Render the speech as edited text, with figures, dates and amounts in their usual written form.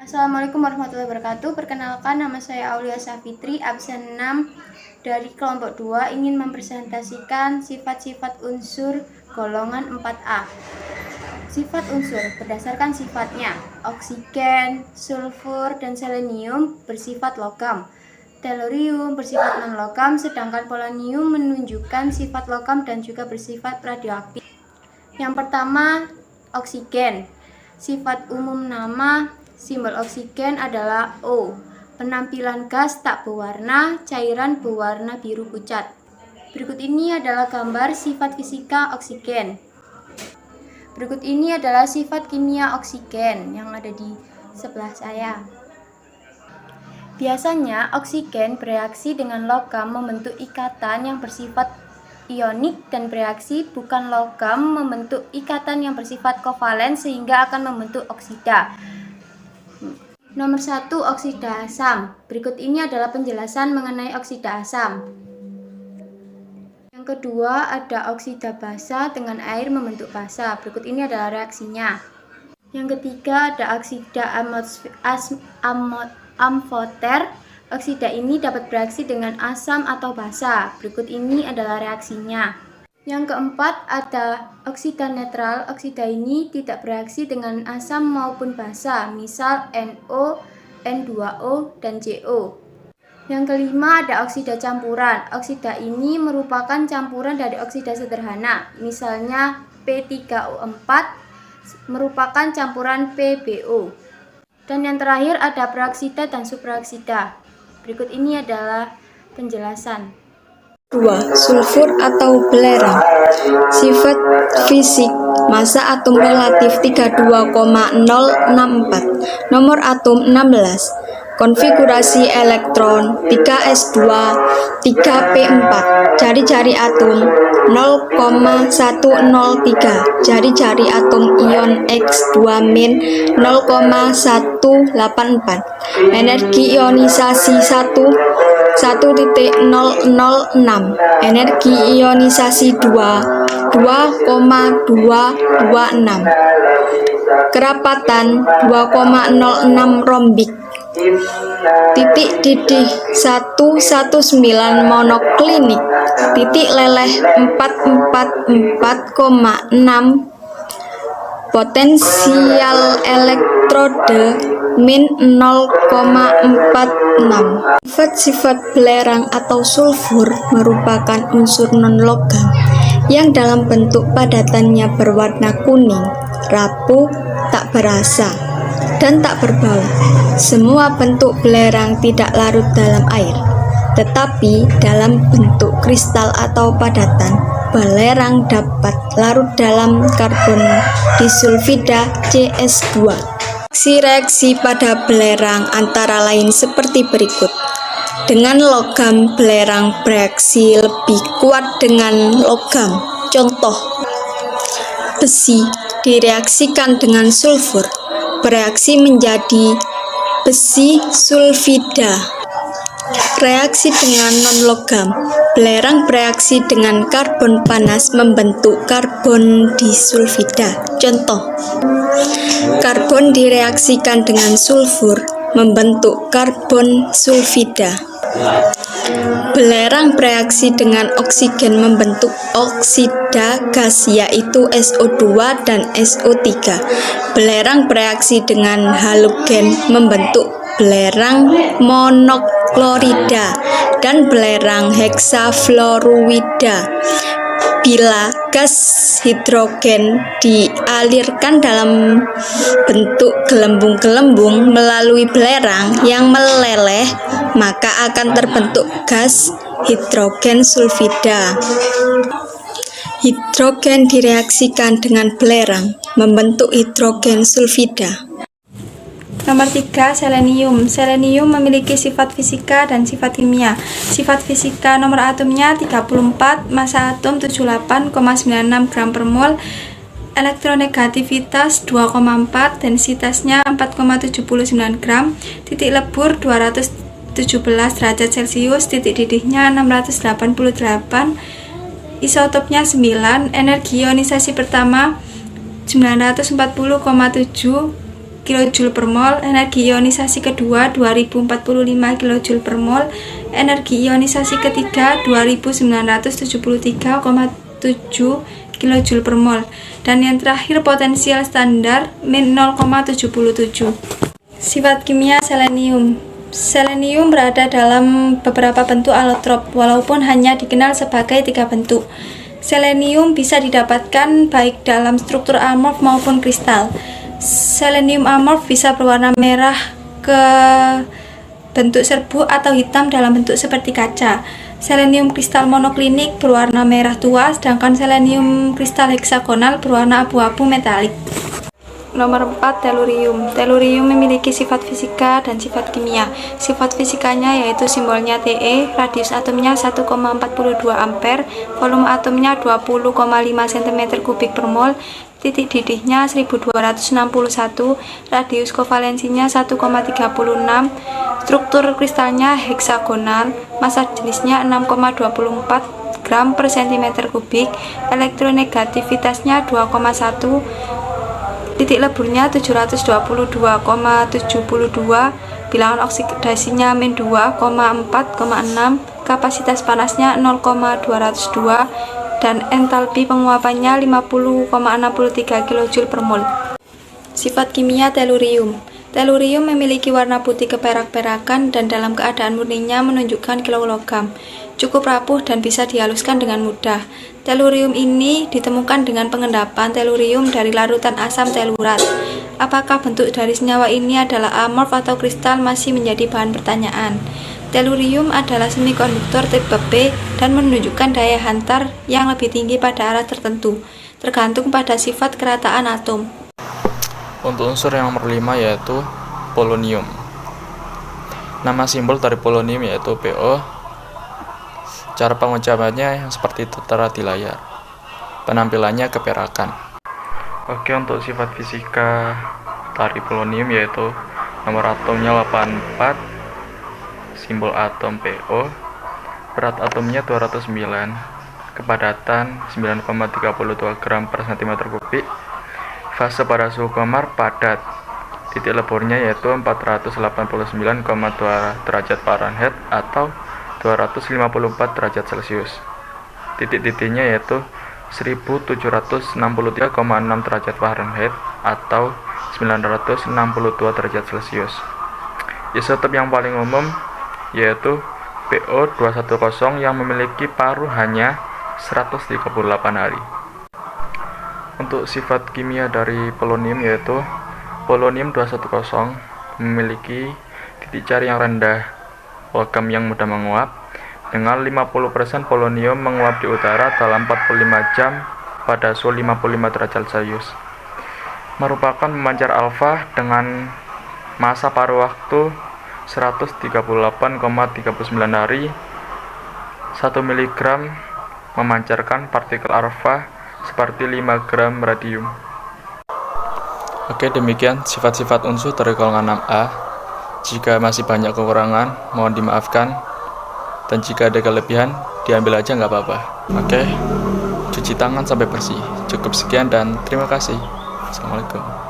Assalamualaikum warahmatullahi wabarakatuh. Perkenalkan, nama saya Aulia Safitri, absen 6 dari kelompok 2, ingin mempresentasikan sifat-sifat unsur golongan 4A. Sifat unsur berdasarkan sifatnya. Oksigen, sulfur, dan selenium bersifat logam. Tellurium bersifat non-logam, sedangkan polonium menunjukkan sifat logam dan juga bersifat radioaktif. Yang pertama, oksigen. Sifat umum nama simbol oksigen adalah O. Penampilan gas tak berwarna, cairan berwarna biru pucat. Berikut ini adalah gambar sifat fisika oksigen. Berikut ini adalah sifat kimia oksigen yang ada di sebelah saya. Biasanya oksigen bereaksi dengan logam membentuk ikatan yang bersifat ionik dan bereaksi bukan logam membentuk ikatan yang bersifat kovalen sehingga akan membentuk oksida. Nomor 1, oksida asam. Berikut ini adalah penjelasan mengenai oksida asam. Yang kedua, ada oksida basa dengan air membentuk basa. Berikut ini adalah reaksinya. Yang ketiga, ada oksida amfoter. Oksida ini dapat bereaksi dengan asam atau basa. Berikut ini adalah reaksinya. Yang keempat, ada oksida netral. Oksida ini tidak bereaksi dengan asam maupun basa, misal NO, N2O, dan CO. Yang kelima, ada oksida campuran. Oksida ini merupakan campuran dari oksida sederhana, misalnya P3O4 merupakan campuran PbO. Dan yang terakhir ada peroksida dan supraoksida. Berikut ini adalah penjelasan. 2. Sulfur atau belerang. Sifat fisik: massa atom relatif 32,064, nomor atom 16, konfigurasi elektron 3s2 3p4, jari-jari atom 0,103, jari-jari atom ion X2-, 0,184, energi ionisasi 1,006, energi ionisasi 2,226, kerapatan 2,06 rombik, titik didih 119 monoklinik, titik leleh 444,6, potensial elektrode min 0,46. Sifat-sifat belerang atau sulfur merupakan unsur non-logam yang dalam bentuk padatannya berwarna kuning, rapuh, tak berasa, dan tak berbau. Semua bentuk belerang tidak larut dalam air, tetapi dalam bentuk kristal atau padatan. Belerang dapat larut dalam karbon disulfida CS2. Reaksi pada belerang antara lain seperti berikut. Dengan logam, belerang bereaksi lebih kuat dengan logam. Contoh, besi direaksikan dengan sulfur, bereaksi menjadi besi sulfida. Reaksi dengan non-logam, belerang bereaksi dengan karbon panas membentuk karbon disulfida. Contoh, karbon direaksikan dengan sulfur membentuk karbon sulfida. Belerang bereaksi dengan oksigen membentuk oksida gas yaitu SO2 dan SO3. Belerang bereaksi dengan halogen membentuk belerang monoklorida dan belerang heksafluorida. Bila gas hidrogen dialirkan dalam bentuk gelembung-gelembung melalui belerang yang meleleh, maka akan terbentuk gas hidrogen sulfida. Hidrogen direaksikan dengan belerang membentuk hidrogen sulfida. Nomor 3, selenium. Selenium memiliki sifat fisika dan sifat kimia. Sifat fisika, nomor atomnya 34, massa atom 78,96 gram per mol, elektronegativitas 2,4, densitasnya 4,79 gram, titik lebur 217 derajat Celcius, titik didihnya 688, isotopnya 9, energi ionisasi pertama 940,7 kJ per mol, energi ionisasi kedua 2045 kJ per mol, energi ionisasi ketiga 2973,7 kJ per mol, dan yang terakhir potensial standar min 0,77. Sifat kimia selenium. Selenium berada dalam beberapa bentuk alotrop, walaupun hanya dikenal sebagai 3 bentuk. Selenium bisa didapatkan baik dalam struktur amorf maupun kristal. Selenium amorf bisa berwarna merah ke bentuk serbu atau hitam dalam bentuk seperti kaca. Selenium kristal monoklinik berwarna merah tua, sedangkan selenium kristal heksagonal berwarna abu-abu metalik. Nomor 4, tellurium. Tellurium memiliki sifat fisika dan sifat kimia. Sifat fisikanya yaitu simbolnya Te, radius atomnya 1,42 ampere, volume atomnya 20,5 cm3 per mol, titik didihnya 1261, radius kovalensinya 1,36, struktur kristalnya heksagonal, massa jenisnya 6,24 gram per cm3, elektronegativitasnya 2,1, titik leburnya 722,72, bilangan oksidasinya min 2,4,6, kapasitas panasnya 0,202, dan entalpi penguapannya 50,63 kJ per mol. Sifat kimia tellurium. Tellurium memiliki warna putih keperak-perakan dan dalam keadaan murninya menunjukkan kilologam. Cukup rapuh dan bisa dihaluskan dengan mudah. Tellurium ini ditemukan dengan pengendapan tellurium dari larutan asam tellurat. Apakah bentuk dari senyawa ini adalah amorf atau kristal masih menjadi bahan pertanyaan. Tellurium adalah semikonduktor tipe B dan menunjukkan daya hantar yang lebih tinggi pada arah tertentu, tergantung pada sifat kerataan atom. Untuk unsur yang nomor 5 yaitu polonium. Nama simbol dari polonium yaitu Po. Cara pengucapannya yang seperti tertera di layar. Penampilannya keperakan. Oke, untuk sifat fisika dari polonium yaitu nomor atomnya 84, simbol atom Po, berat atomnya 209, kepadatan 9,32 gram per cm3, fase pada suhu kamar padat, titik leburnya yaitu 489,2 derajat Fahrenheit atau 254 derajat Celcius. Titik-titiknya yaitu 1763,6 derajat Fahrenheit atau 962 derajat Celcius. Isotop yang paling umum yaitu Po210 yang memiliki paruh hanya 138 hari. Untuk sifat kimia dari polonium yaitu polonium 210 memiliki titik cari yang rendah, logam yang mudah menguap. Dengan 50% polonium menguap di udara dalam 45 jam pada suhu 55 derajat Celcius. Merupakan pemancar alfa dengan masa paruh waktu 138,39 hari. 1 mg memancarkan partikel alfa seperti 5 gram radium. Oke, demikian sifat-sifat unsur dari golongan 6A. Jika masih banyak kekurangan, mohon dimaafkan. Dan jika ada kelebihan, diambil aja nggak apa-apa. Oke, cuci tangan sampai bersih. Cukup sekian dan terima kasih. Assalamualaikum.